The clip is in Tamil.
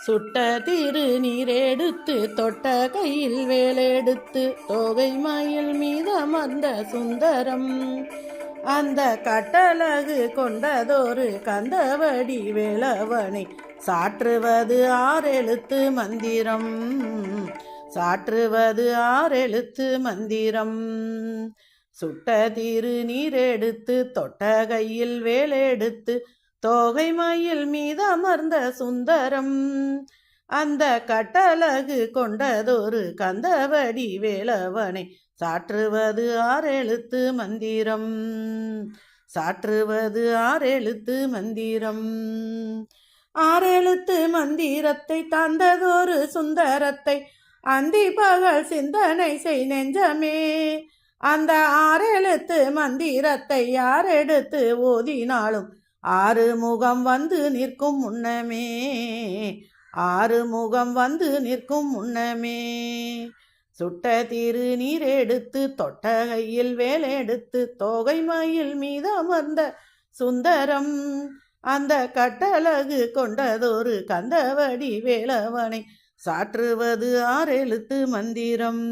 சுட்ட திரு நீரெடுத்து தொட்ட கையில் வேலெடுத்து தோகை மயில் மீதமர்ந்த சுந்தரம் அந்த கட்டழகு கொண்டதொரு கந்தவடி வேலவனை சாற்றுவது ஆறெழுத்து மந்திரம், சாற்றுவது ஆறெழுத்து மந்திரம். சுட்ட திரு நீரெடுத்து தொட்ட கையில் வேலெடுத்து தோகை மயில் மீதமர்ந்த சுந்தரம் அந்த கட்டழகு கொண்டதொரு கந்தவடி வேலவனை சாற்றுவது ஆறெழுத்து மந்திரம், சாற்றுவது ஆறெழுத்து மந்திரம். ஆறெழுத்து மந்திரத்தை தந்ததொரு சுந்தரத்தை அந்தி பகல் சிந்தனை செய் நெஞ்சமே. அந்த ஆறெழுத்து மந்திரத்தை யார் எடுத்து ஓதினாலும் ஆறு முகம் வந்து நிற்கும் முன்னமே, ஆறு முகம் வந்து நிற்கும் முன்னமே. சுட்ட திரு நீரெடுத்து தொட்ட கையில் வேலெடுத்து தோகை மயில் மீது அமர்ந்த சுந்தரம் அந்த கட்டழகு கொண்டதொரு கந்தவடி வேலவனை சாற்றுவது ஆறெழுத்து மந்திரம்.